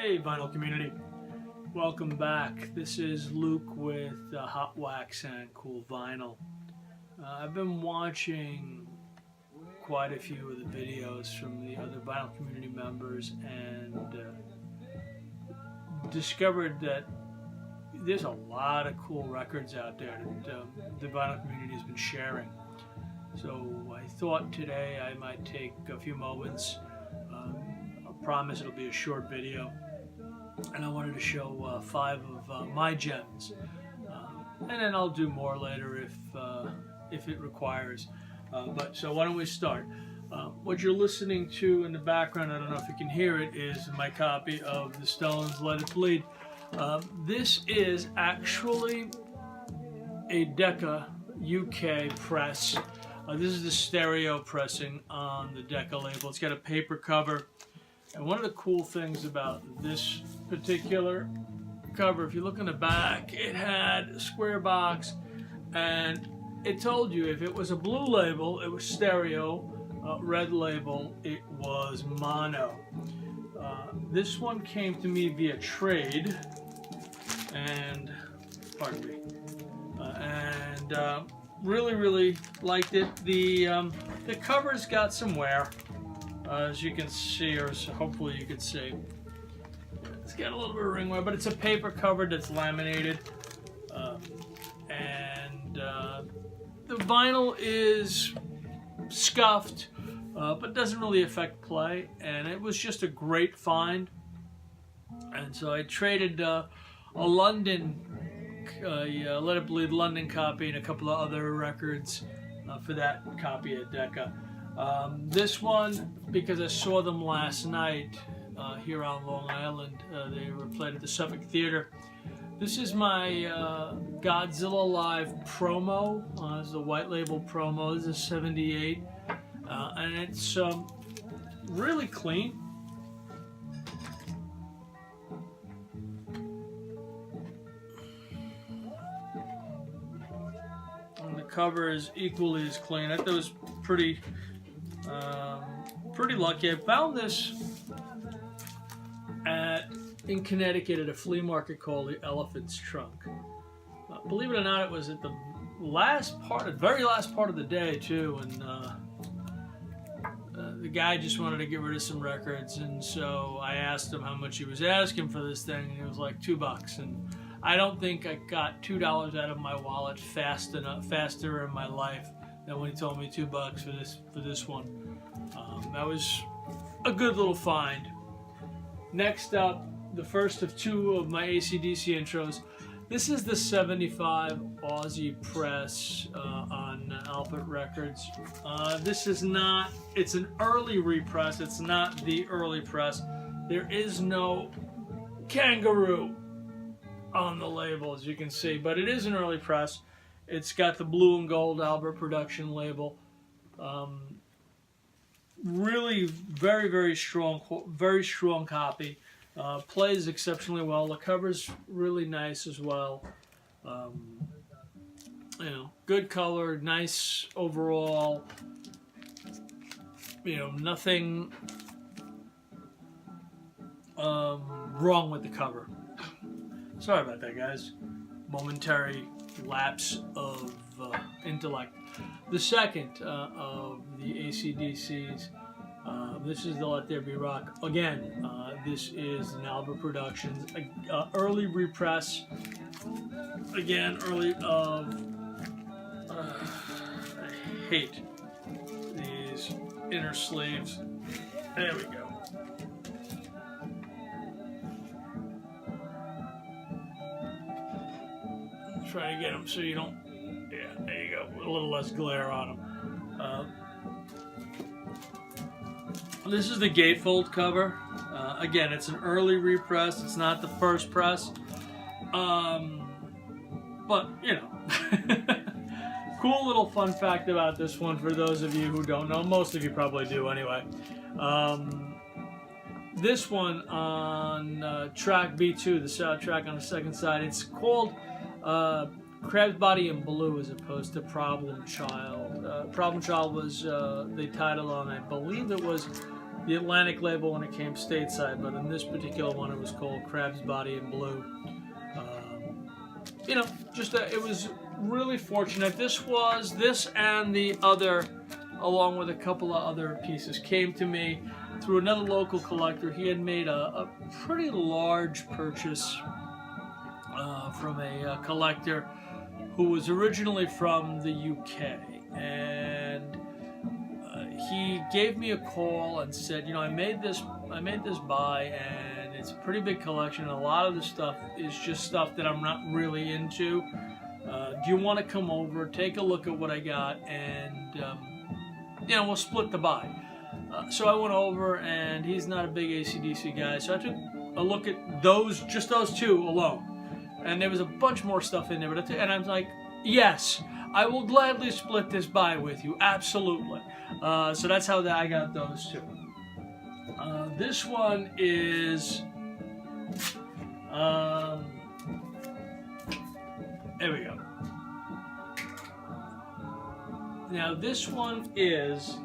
Hey vinyl community, welcome back. This is Luke with Hot Wax and Cool Vinyl. I've been watching quite a few of the videos from the other vinyl community members and discovered that there's a lot of cool records out there that the vinyl community has been sharing. So I thought today I might take a few moments. I promise it'll be a short video, and I wanted to show 5 of my gems, and then I'll do more later if it requires. So why don't we start? What you're listening to in the background, I don't know if you can hear it, is my copy of the Stones' Let It Bleed. This is actually a Decca UK press. This is the stereo pressing on the Decca label. It's got a paper cover. And one of the cool things about this particular cover, if you look in the back, it had a square box, and it told you if it was a blue label, it was stereo, red label, it was mono. This one came to me via trade, and pardon me, really liked it. The cover's got some wear. As you can see, or hopefully you can see, it's got a little bit of ring wear, but it's a paper cover that's laminated, and the vinyl is scuffed, but doesn't really affect play, and it was just a great find. And so I traded a London, Let It Bleed London copy and a couple of other records for that copy at Decca. This one, because I saw them last night here on Long Island, they were played at the Suffolk Theater. This is my Godzilla Live promo. This is a white label promo. This is 78, and it's really clean. And the cover is equally as clean. I thought it was pretty lucky. I found this in Connecticut at a flea market called the Elephant's Trunk. Believe it or not, it was at the very last part of the day too, and the guy just wanted to get rid of some records, and so I asked him how much he was asking for this thing, and he was like $2, and I don't think I got $2 out of my wallet faster in my life than when he told me $2 for this one. That was a good little find. Next up, the first of 2 of my AC/DC intros. This is the 75 Aussie press on Alphabet Records. This is not, it's an early repress, it's not the early press. There is no kangaroo on the label, as you can see, but it is an early press. It's got the blue and gold Albert Production label. Really very strong copy. Plays exceptionally well. The cover's really nice as well. Good color, nice overall. Nothing wrong with the cover. Sorry about that, guys. Momentary lapse of intellect. The second of the AC/DCs, this is the Let There Be Rock. Again, this is an Albert Productions, early repress. Again, early I hate these inner sleeves. There we go. Try to get them so you don't. Yeah, there you go. A little less glare on them. This is the gatefold cover. Again, it's an early repress. It's not the first press. But, cool little fun fact about this one for those of you who don't know. Most of you probably do anyway. This one on track B2, the soundtrack on the second side, it's called Crab's Body in Blue as opposed to Problem Child. Problem Child was the title on, I believe it was the Atlantic label when it came stateside, but in this particular one it was called Crab's Body in Blue. You know, just it was really fortunate. This and the other, along with a couple of other pieces, came to me through another local collector. He had made a pretty large purchase from a collector who was originally from the UK, and he gave me a call and said, you know, I made this buy, and it's a pretty big collection. A lot of the stuff is just stuff that I'm not really into. Do you want to come over, take a look at what I got, and you know, we'll split the buy. So I went over, and he's not a big AC/DC guy, so I took a look at just those two alone. And there was a bunch more stuff in there, and I was like, yes, I will gladly split this buy with you, absolutely. So that's how I got those two. This one is, there we go. Now this one is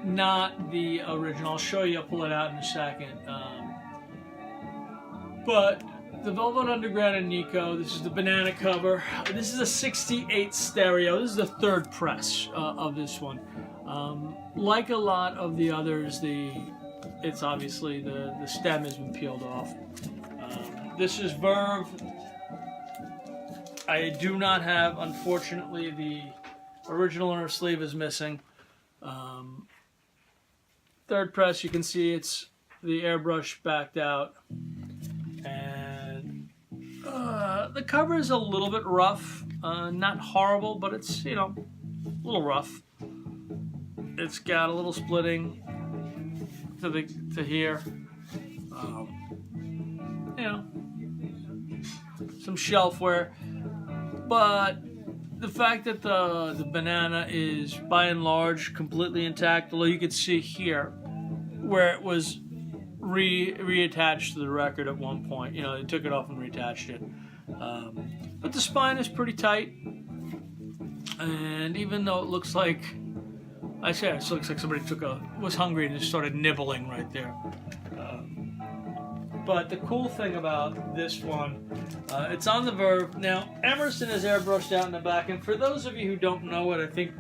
not the original. I'll show you, I'll pull it out in a second. But the Velvet Underground and Nico, this is the banana cover. This is a 68 stereo. This is the third press of this one. Like a lot of the others, it's obviously the stem has been peeled off. This is Verve. I do not have, unfortunately, the original inner sleeve is missing. Third press, you can see it's the airbrush backed out. And the cover is a little bit rough. Not horrible, but it's, you know, a little rough. It's got a little splitting to here. You know, some shelfware. But the fact that the banana is by and large completely intact, although you can see here where it was reattached to the record at one point. You know, they took it off and reattached it. But the spine is pretty tight, and even though it looks like, it looks like somebody was hungry and just started nibbling right there. But the cool thing about this one, it's on the Verve. Now, Emerson is airbrushed out in the back, and for those of you who don't know it, I think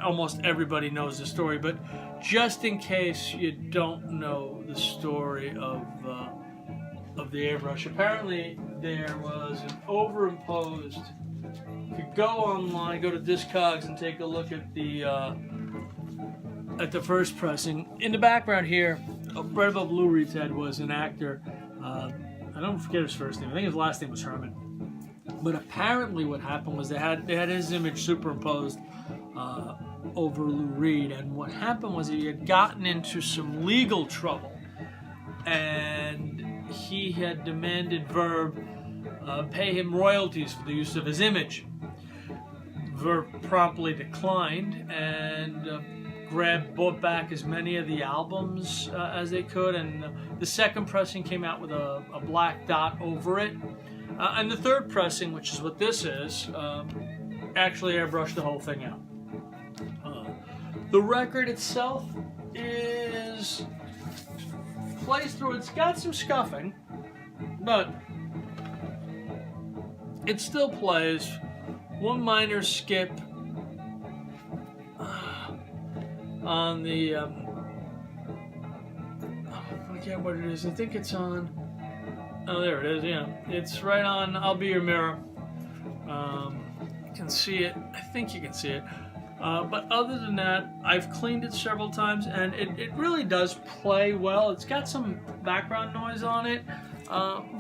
almost everybody knows the story, but just in case you don't know the story of the airbrush, apparently there was an overimposed. You could go online, go to Discogs, and take a look at the first pressing. In the background here, right above Lou Reed's head was an actor. I don't forget his first name. I think his last name was Herman. But apparently, what happened was they had his image superimposed over Lou Reed, and what happened was he had gotten into some legal trouble, and he had demanded Verve pay him royalties for the use of his image. Verve promptly declined, and bought back as many of the albums as they could, and the second pressing came out with a black dot over it, and the third pressing, which is what this is, actually airbrushed the whole thing out. The record itself plays through. It's got some scuffing, but it still plays. One minor skip on the I forget what it is. I think it's on. Oh, there it is. Yeah, it's right on "I'll Be Your Mirror." You can see it. I think you can see it. But other than that, I've cleaned it several times, and it really does play well. It's got some background noise on it,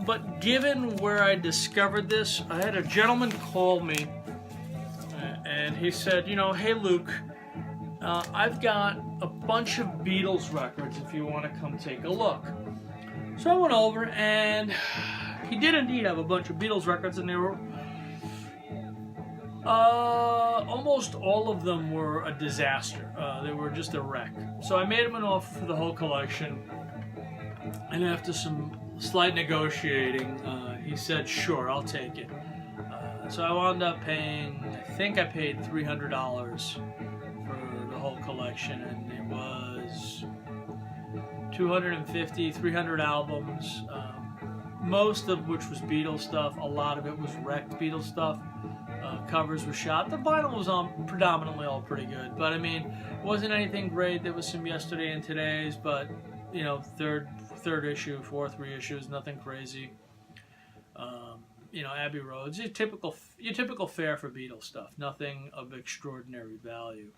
but given where I discovered this, I had a gentleman call me, and he said, you know, hey Luke, I've got a bunch of Beatles records if you want to come take a look. So I went over, and he did indeed have a bunch of Beatles records, and they were almost all of them were a disaster. They were just a wreck. So I made him an offer for the whole collection, and after some slight negotiating, he said, sure, I'll take it. So I wound up paying, I think I paid $300 for the whole collection, and it was 250, 300 albums, most of which was Beatles stuff. A lot of it was wrecked Beatles stuff. Covers were shot. The vinyl was on predominantly all pretty good, but I mean, it wasn't anything great. There was some yesterday and today's, but you know, third issue, fourth reissues, nothing crazy. You know, Abbey Roads, your typical fare for Beatles stuff, nothing of extraordinary value.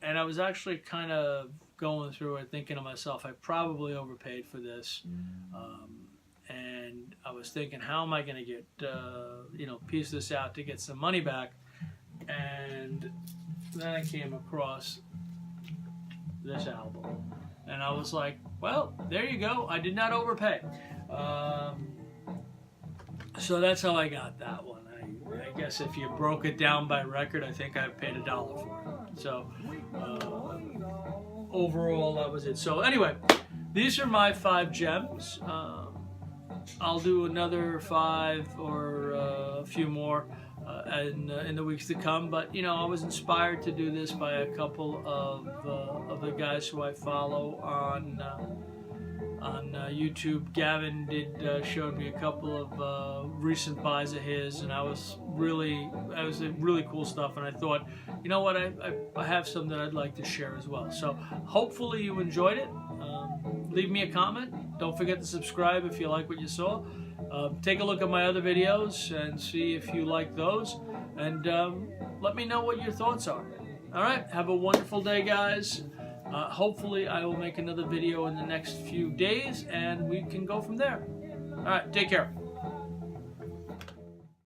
And I was actually kind of going through it, thinking to myself, I probably overpaid for this. And I was thinking, how am I going to get, you know, piece this out to get some money back? And then I came across this album, and I was like, well, there you go. I did not overpay. So that's how I got that one. I guess if you broke it down by record, I think I paid $1 for it. So overall, that was it. So anyway, these are my 5 gems. I'll do another 5 or a few more in the weeks to come. But you know, I was inspired to do this by a couple of the guys who I follow on YouTube. Gavin showed me a couple of recent buys of his, and that was really cool stuff. And I thought, you know what, I have some that I'd like to share as well. So hopefully you enjoyed it. Leave me a comment. Don't forget to subscribe if you like what you saw. Take a look at my other videos and see if you like those, and let me know what your thoughts are. All right, have a wonderful day, guys. Hopefully I will make another video in the next few days, and we can go from there. All right, take care.